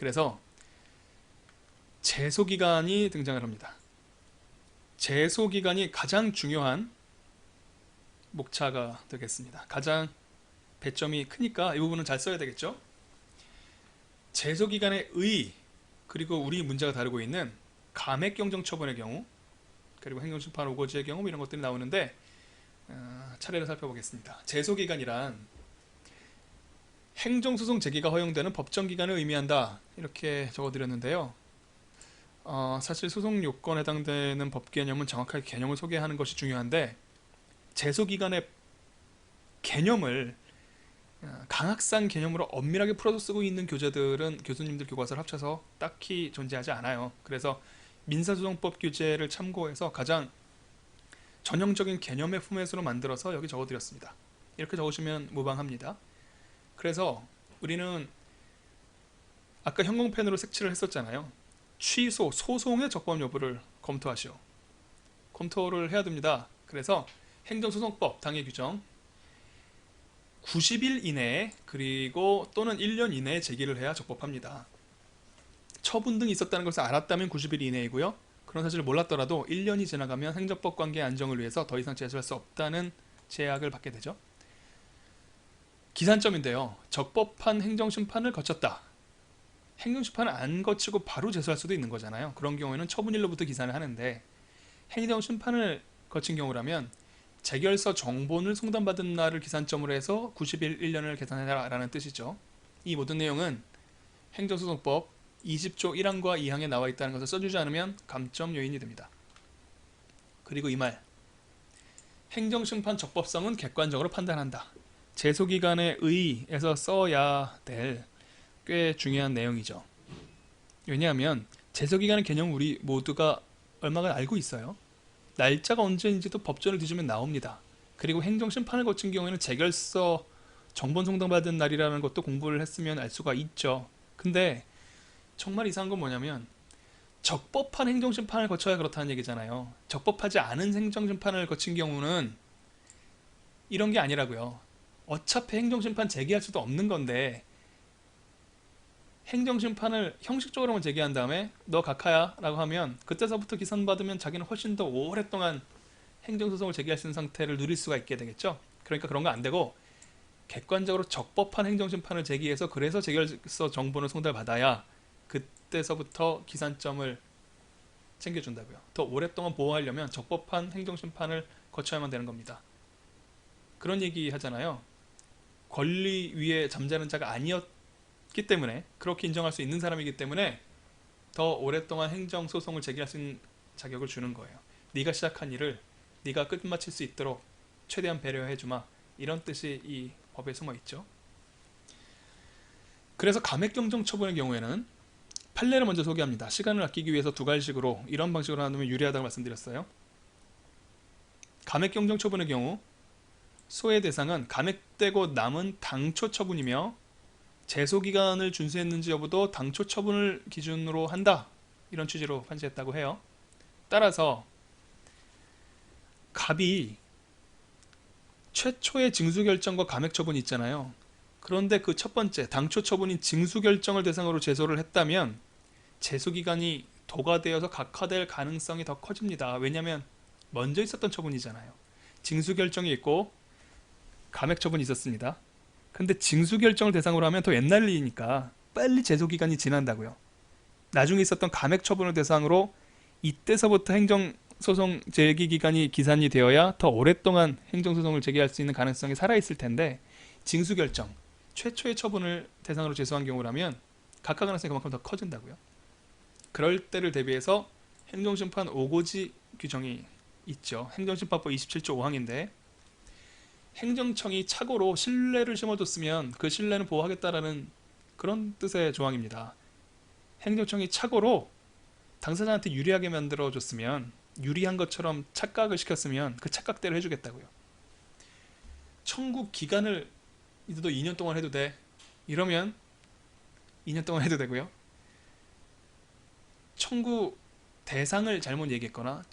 그래서 제소기간이 등장을 합니다. 제소기간이 가장 중요한 목차가 되겠습니다. 가장 배점이 크니까 이 부분은 잘 써야 되겠죠. 제소기간의 의, 그리고 우리 문제가 다루고 있는 감액경정처분의 경우, 그리고 행정심판 오거지의 경우 이런 것들이 나오는데 차례로 살펴보겠습니다. 제소기간이란 행정소송 제기가 허용되는 법정기간을 의미한다, 이렇게 적어드렸는데요. 사실 소송 요건에 해당되는 법 개념은 정확하게 개념을 소개하는 것이 중요한데, 제소기간의 개념을 강학상 개념으로 엄밀하게 풀어서 쓰고 있는 교재들은 교수님들 교과서를 합쳐서 딱히 존재하지 않아요. 그래서 민사소송법 규제를 참고해서 가장 전형적인 개념의 포맷으로 만들어서 여기 적어드렸습니다. 이렇게 적으시면 무방합니다. 그래서 우리는 아까 형광펜으로 색칠을 했었잖아요. 취소, 소송의 적법 여부를 검토하시오. 검토를 해야 됩니다. 그래서 행정소송법 당해 규정 90일 이내에, 그리고 또는 1년 이내에 제기를 해야 적법합니다. 처분 등이 있었다는 것을 알았다면 90일 이내이고요. 그런 사실을 몰랐더라도 1년이 지나가면 행정법 관계 안정을 위해서 더 이상 제소할 수 없다는 제약을 받게 되죠. 기산점인데요. 적법한 행정심판을 거쳤다. 행정심판을 안 거치고 바로 제소할 수도 있는 거잖아요. 그런 경우에는 처분일로부터 기산을 하는데, 행정심판을 거친 경우라면 재결서 정본을 송단받은 날을 기산점으로 해서 90일 1년을 계산해라라는 뜻이죠. 이 모든 내용은 행정소송법 20조 1항과 2항에 나와 있다는 것을 써주지 않으면 감점 요인이 됩니다. 그리고 이 말, 행정심판 적법성은 객관적으로 판단한다. 제소기간의 의에서 써야 될 꽤 중요한 내용이죠. 왜냐하면 제소기간의 개념 우리 모두가 얼마나 알고 있어요. 날짜가 언제인지도 법전을 뒤지면 나옵니다. 그리고 행정심판을 거친 경우에는 재결서 정본 송달받은 날이라는 것도 공부를 했으면 알 수가 있죠. 근데 정말 이상한 건 뭐냐면 적법한 행정심판을 거쳐야 그렇다는 얘기잖아요. 적법하지 않은 행정심판을 거친 경우는 이런 게 아니라고요. 어차피 행정심판 제기할 수도 없는 건데 행정심판을 형식적으로만 제기한 다음에 너 각하야 라고 하면 그때서부터 기산받으면 자기는 훨씬 더 오랫동안 행정소송을 제기할 수 있는 상태를 누릴 수가 있게 되겠죠. 그러니까 그런 거 안 되고 객관적으로 적법한 행정심판을 제기해서 그래서 재결서 정본을 송달받아야 그때서부터 기산점을 챙겨준다고요. 더 오랫동안 보호하려면 적법한 행정심판을 거쳐야만 되는 겁니다. 그런 얘기 하잖아요. 권리 위에 잠자는 자가 아니었기 때문에, 그렇게 인정할 수 있는 사람이기 때문에 더 오랫동안 행정소송을 제기할 수 있는 자격을 주는 거예요. 네가 시작한 일을 네가 끝마칠 수 있도록 최대한 배려해주마, 이런 뜻이 이 법에 숨어있죠. 그래서 감액경정 처분의 경우에는 판례를 먼저 소개합니다. 시간을 아끼기 위해서 두 가지식으로, 이런 방식으로 하면 유리하다고 말씀드렸어요. 감액경정 처분의 경우 소의 대상은 감액되고 남은 당초 처분이며 제소기간을 준수했는지 여부도 당초 처분을 기준으로 한다, 이런 취지로 판시했다고 해요. 따라서 갑이 최초의 징수결정과 감액처분이 있잖아요. 그런데 그 첫 번째 당초 처분인 징수결정을 대상으로 제소를 했다면 제소기간이 도가되어서 각하될 가능성이 더 커집니다. 왜냐하면 먼저 있었던 처분이잖아요. 징수결정이 있고 감액처분이 있었습니다. 근데 징수결정을 대상으로 하면 더 옛날 일이니까 빨리 제소기간이 지난다고요. 나중에 있었던 감액처분을 대상으로 이때서부터 행정소송 제기기간이 기산이 되어야 더 오랫동안 행정소송을 제기할 수 있는 가능성이 살아있을 텐데, 징수결정, 최초의 처분을 대상으로 제소한 경우라면 각하 가능성이 그만큼 더 커진다고요. 그럴 때를 대비해서 행정심판 오고지 규정이 있죠. 행정심판법 27조 5항인데 행정청이 착오로 신뢰를 심어줬으면 그 신뢰는 보호하겠다라는 그런 뜻의 조항입니다. 행정청이 착오로 당사자한테 유리하게 만들어줬으면, 유리한 것처럼 착각을 시켰으면 그 착각대로 해주겠다고요. 청구 기간을 너 2년 동안 해도 돼, 이러면 2년 동안 해도 되고요. 청구 대상을 잘못 얘기했거나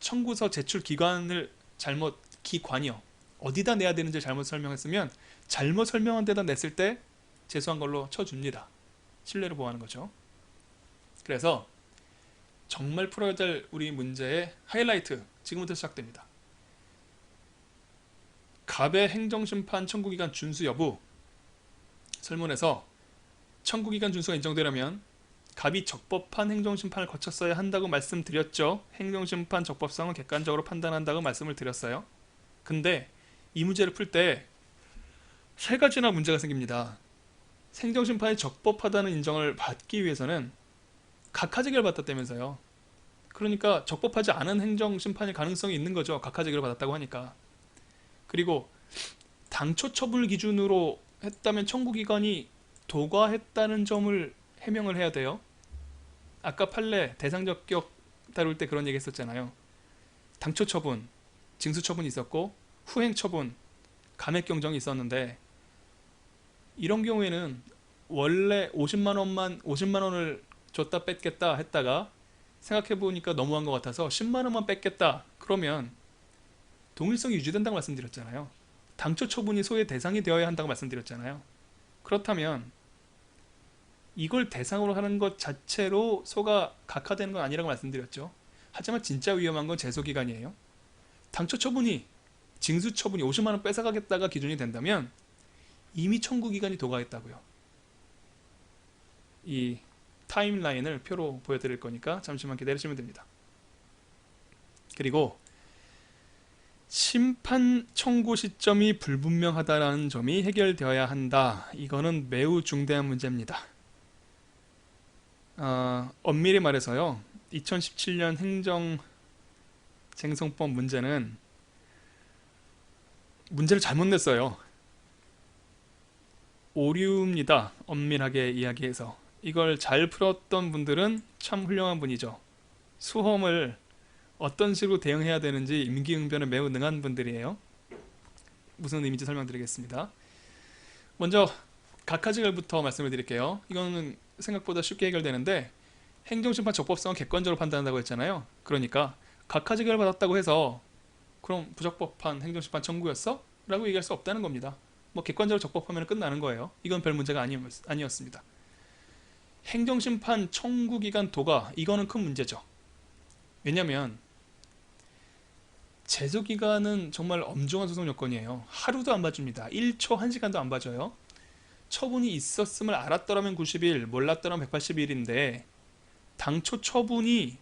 청구서 제출 기관을 잘못, 기관이요, 어디다 내야 되는지 잘못 설명했으면 잘못 설명한 데다 냈을 때 제소한 걸로 쳐줍니다. 신뢰를 보호하는 거죠. 그래서 정말 풀어야 될 우리 문제의 하이라이트 지금부터 시작됩니다. 갑의 행정심판 청구기간 준수 여부. 설문에서 청구기간 준수가 인정되려면 갑이 적법한 행정심판을 거쳤어야 한다고 말씀드렸죠. 행정심판 적법성은 객관적으로 판단한다고 말씀을 드렸어요. 근데 이 문제를 풀 때 세 가지나 문제가 생깁니다. 행정심판이 적법하다는 인정을 받기 위해서는 각하제결을 받았다면서요. 그러니까 적법하지 않은 행정심판일 가능성이 있는 거죠. 각하제결을 받았다고 하니까. 그리고 당초 처분을 기준으로 했다면 청구기관이 도과했다는 점을 해명을 해야 돼요. 아까 판례 대상적격 다룰 때 그런 얘기 했었잖아요. 당초 처분, 징수 처분이 있었고 후행 처분, 감액 경정이 있었는데 이런 경우에는 원래 50만 원을 줬다 뺏겠다 했다가 생각해보니까 너무한 것 같아서 10만 원만 뺏겠다. 그러면 동일성이 유지된다고 말씀드렸잖아요. 당초 처분이 소의 대상이 되어야 한다고 말씀드렸잖아요. 그렇다면 이걸 대상으로 하는 것 자체로 소가 각하되는 건 아니라고 말씀드렸죠. 하지만 진짜 위험한 건 제소기간이에요. 당초 처분이 징수 처분이 50만 원 뺏어가겠다가 기준이 된다면 이미 청구기간이 도과했다고요. 이 타임라인을 표로 보여드릴 거니까 잠시만 기다리시면 됩니다. 그리고 심판 청구 시점이 불분명하다는 점이 해결되어야 한다. 이거는 매우 중대한 문제입니다. 엄밀히 말해서요, 2017년 행정쟁송법 문제는 문제를 잘못 냈어요. 오류입니다. 엄밀하게 이야기해서. 이걸 잘 풀었던 분들은 참 훌륭한 분이죠. 수험을 어떤 식으로 대응해야 되는지 임기응변에 매우 능한 분들이에요. 무슨 의미인지 설명드리겠습니다. 먼저 각하지결부터 말씀을 드릴게요. 이거는 생각보다 쉽게 해결되는데 행정심판 적법성은 객관적으로 판단한다고 했잖아요. 그러니까 각하지결을 받았다고 해서 그럼 부적법한 행정심판 청구였어? 라고 얘기할 수 없다는 겁니다. 뭐 객관적으로 적법하면 끝나는 거예요. 이건 별 문제가 아니었습니다. 행정심판 청구기간 도가, 이거는 큰 문제죠. 왜냐면 제소기간은 정말 엄중한 소송 요건이에요. 하루도 안 봐줍니다. 1초 1시간도 안 봐줘요. 처분이 있었음을 알았더라면 90일, 몰랐더라면 180일인데 당초 처분이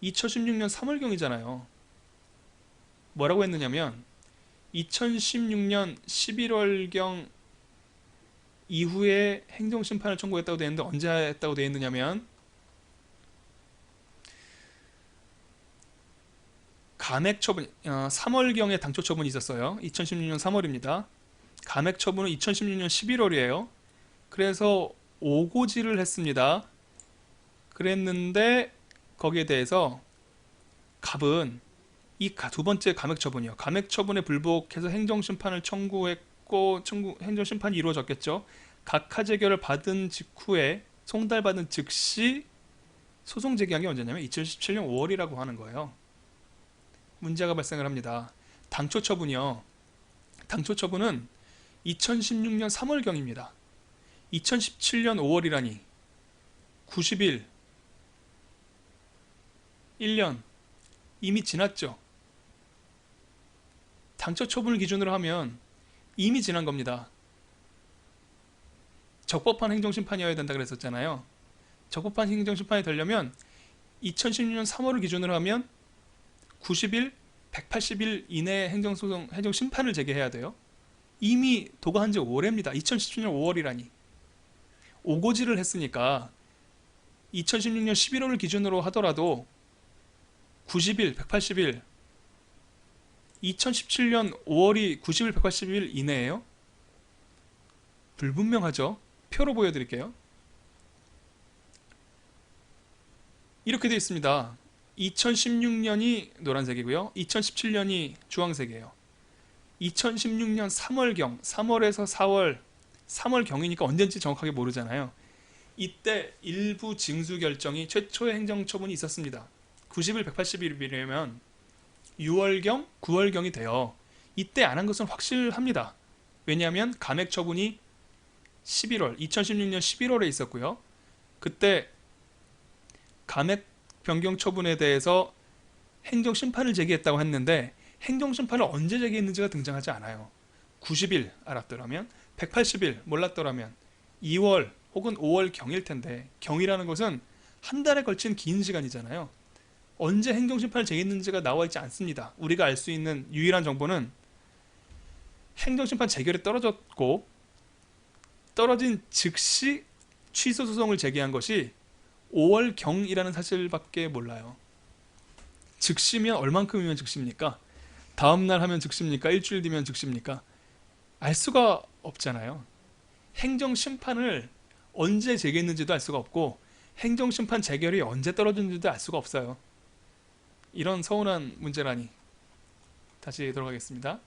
2016년 3월경이잖아요. 뭐라고 했느냐면 2016년 11월경 이후에 행정심판을 청구했다고 되어 있는데 언제 했다고 되어 있느냐면 감액 처분, 3월경에 당초 처분이 있었어요. 2016년 3월입니다. 감액 처분은 2016년 11월이에요. 그래서 오고지를 했습니다. 그랬는데 거기에 대해서 갑은 이 두 번째 감액 처분이요. 감액 처분에 불복해서 행정심판을 청구했고 행정심판이 이루어졌겠죠. 각하제결을 받은 직후에 송달받은 즉시 소송 제기한 게 언제냐면 2017년 5월이라고 하는 거예요. 문제가 발생을 합니다. 당초 처분이요. 당초 처분은 2016년 3월경입니다. 2017년 5월이라니 90일 1년 이미 지났죠. 당초 처분을 기준으로 하면 이미 지난 겁니다. 적법한 행정심판이어야 된다 그랬었잖아요. 적법한 행정심판이 되려면 2016년 3월을 기준으로 하면 90일, 180일 이내에 행정심판을 제기해야 돼요. 이미 도과한 지 오래입니다. 2017년 5월이라니. 오고지를 했으니까 2016년 11월을 기준으로 하더라도 90일, 180일, 2017년 5월이 90일, 180일 이내예요? 불분명하죠? 표로 보여드릴게요. 이렇게 되어 있습니다. 2016년이 노란색이고요. 2017년이 주황색이에요. 2016년 3월경, 3월에서 4월, 3월경이니까 언젠지 정확하게 모르잖아요. 이때 일부 징수 결정이 최초의 행정처분이 있었습니다. 90일, 180일이면 6월경, 9월경이 돼요. 이때 안 한 것은 확실합니다. 왜냐하면 감액 처분이 2016년 11월에 있었고요. 그때 감액 변경 처분에 대해서 행정심판을 제기했다고 했는데 행정심판을 언제 제기했는지가 등장하지 않아요. 90일 알았더라면, 180일 몰랐더라면 2월 혹은 5월 경일 텐데, 경이라는 것은 한 달에 걸친 긴 시간이잖아요. 언제 행정심판을 제기했는지가 나와 있지 않습니다. 우리가 알 수 있는 유일한 정보는 행정심판 재결이 떨어졌고 떨어진 즉시 취소 소송을 제기한 것이 5월 경이라는 사실밖에 몰라요. 즉시면 얼만큼이면 즉시입니까? 다음날 하면 즉시입니까? 일주일 뒤면 즉시입니까? 알 수가 없잖아요. 행정심판을 언제 제기했는지도 알 수가 없고 행정심판 재결이 언제 떨어졌는지도 알 수가 없어요. 이런 서운한 문제라니. 다시 돌아가겠습니다.